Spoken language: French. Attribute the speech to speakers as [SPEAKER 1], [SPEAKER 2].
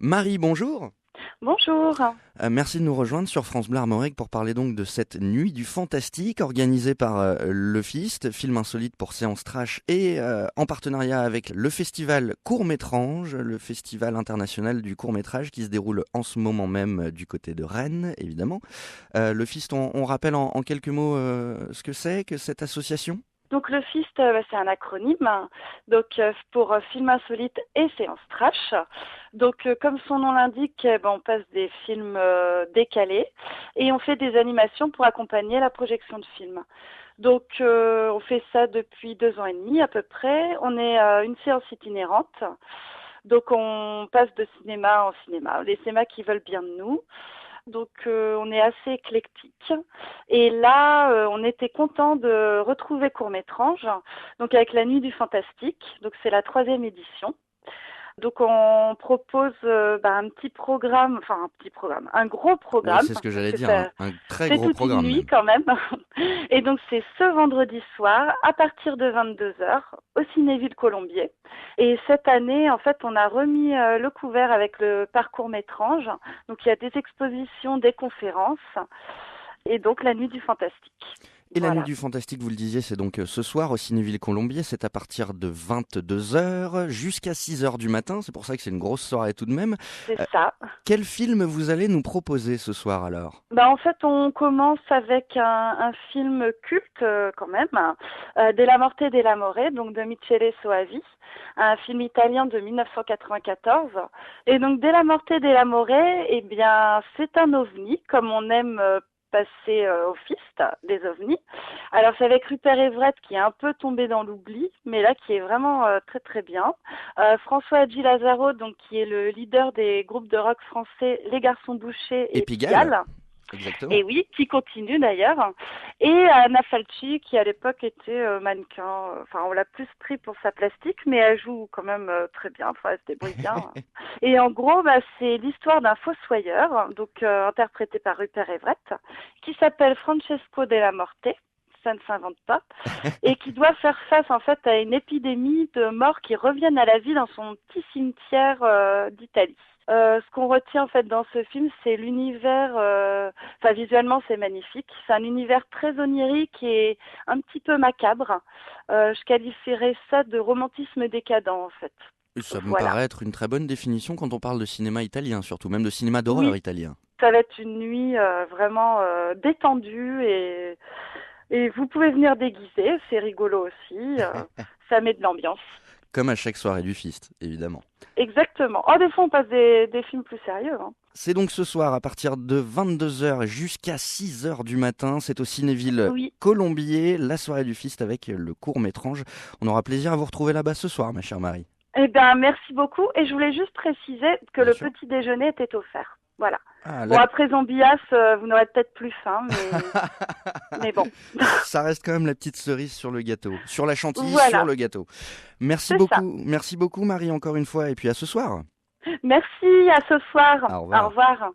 [SPEAKER 1] Marie, bonjour.
[SPEAKER 2] Bonjour.
[SPEAKER 1] Merci de nous rejoindre sur France Bleu Armorique pour parler donc de cette nuit du fantastique organisée par Le Fist, film insolite pour séance trash et en partenariat avec le festival Court-Métrange, le festival international du court-métrage qui se déroule en ce moment même du côté de Rennes, évidemment. Le Fist, on rappelle en quelques mots ce que c'est que cette association?
[SPEAKER 2] Donc le FIST, c'est un acronyme, pour film insolite et séance trash. Comme son nom l'indique, on passe des films décalés et on fait des animations pour accompagner la projection de films. On fait ça depuis 2 ans et demi à peu près. On est une séance itinérante. Donc on passe de cinéma en cinéma, les cinémas qui veulent bien de nous. On est assez éclectique. Et là, on était content de retrouver Court-Métrange, donc avec la Nuit du Fantastique. Donc c'est la 3e édition. Donc on propose un gros
[SPEAKER 1] Oui,
[SPEAKER 2] programme,
[SPEAKER 1] c'est ce que
[SPEAKER 2] parce
[SPEAKER 1] j'allais
[SPEAKER 2] que
[SPEAKER 1] dire,
[SPEAKER 2] ça,
[SPEAKER 1] un très
[SPEAKER 2] c'est
[SPEAKER 1] gros
[SPEAKER 2] toute une
[SPEAKER 1] programme
[SPEAKER 2] nuit
[SPEAKER 1] même.
[SPEAKER 2] quand même. Et donc c'est ce vendredi soir, à partir de 22 heures, au Cinéville Colombier. Et cette année, en fait, on a remis le couvert avec le parcours Métrange. Donc il y a des expositions, des conférences, et donc la Nuit du Fantastique.
[SPEAKER 1] Et la nuit
[SPEAKER 2] Voilà,
[SPEAKER 1] du fantastique, vous le disiez, c'est donc ce soir au Cinéville Colombier, c'est à partir de 22 heures jusqu'à 6 heures du matin, c'est pour ça que c'est une grosse soirée tout de même.
[SPEAKER 2] c'est
[SPEAKER 1] Euh,
[SPEAKER 2] ça.
[SPEAKER 1] Quel film vous allez nous proposer ce soir alors?
[SPEAKER 2] En fait, on commence avec un film culte quand même, Della Morte e della More, donc de Michele Soavi, un film italien de 1994. Et donc Della Morte e della More, eh bien, c'est un ovni, comme on aime passer au fist, des ovnis. Alors c'est avec Rupert Everett qui est un peu tombé dans l'oubli, mais là qui est vraiment très très bien. François Hadji Lazaro, donc qui est le leader des groupes de rock français Les Garçons Bouchers
[SPEAKER 1] Et
[SPEAKER 2] et
[SPEAKER 1] Pigalle,
[SPEAKER 2] Pigalle.
[SPEAKER 1] exactement.
[SPEAKER 2] Et oui, qui continue d'ailleurs. Et Anna Falchi, qui à l'époque était mannequin. Enfin, on l'a plus pris pour sa plastique, mais elle joue quand même très bien. Enfin, elle se débrouille bien. Et en gros, c'est l'histoire d'un fossoyeur, interprété par Rupert Everett, qui s'appelle Francesco Della Morte. Ça ne s'invente pas. Et qui doit faire face en fait à une épidémie de morts qui reviennent à la vie dans son petit cimetière d'Italie. Ce qu'on retient en fait dans ce film, c'est l'univers. Visuellement, c'est magnifique. C'est un univers très onirique et un petit peu macabre. Je qualifierais ça de romantisme décadent en fait.
[SPEAKER 1] Ça me
[SPEAKER 2] Voilà.
[SPEAKER 1] paraît être une très bonne définition quand on parle de cinéma italien, surtout même de cinéma d'horreur
[SPEAKER 2] Oui,
[SPEAKER 1] italien.
[SPEAKER 2] ça va être une nuit vraiment détendue et vous pouvez venir déguiser. C'est rigolo aussi. Ça met de l'ambiance.
[SPEAKER 1] Comme à chaque soirée du Fist, évidemment.
[SPEAKER 2] Exactement. Oh, des fois, on passe des films plus sérieux, hein.
[SPEAKER 1] C'est donc ce soir à partir de 22 heures jusqu'à 6 heures du matin. C'est au Cinéville
[SPEAKER 2] Oui.
[SPEAKER 1] Colombier, la soirée du Fist avec le court-métrange. On aura plaisir à vous retrouver là-bas ce soir, ma chère Marie.
[SPEAKER 2] Eh bien, merci beaucoup. Et je voulais juste préciser que
[SPEAKER 1] Bien
[SPEAKER 2] le
[SPEAKER 1] sûr.
[SPEAKER 2] petit déjeuner était offert. Voilà.
[SPEAKER 1] Ah,
[SPEAKER 2] Bon, après Zambias, vous n'aurez peut-être plus faim, mais bon.
[SPEAKER 1] ça reste quand même la petite cerise sur le gâteau. Sur la chantilly, sur
[SPEAKER 2] Voilà,
[SPEAKER 1] le gâteau.
[SPEAKER 2] c'est ça.
[SPEAKER 1] Merci beaucoup Marie encore une fois, et puis à ce soir.
[SPEAKER 2] Merci, à ce soir.
[SPEAKER 1] Au
[SPEAKER 2] Au
[SPEAKER 1] revoir.
[SPEAKER 2] revoir.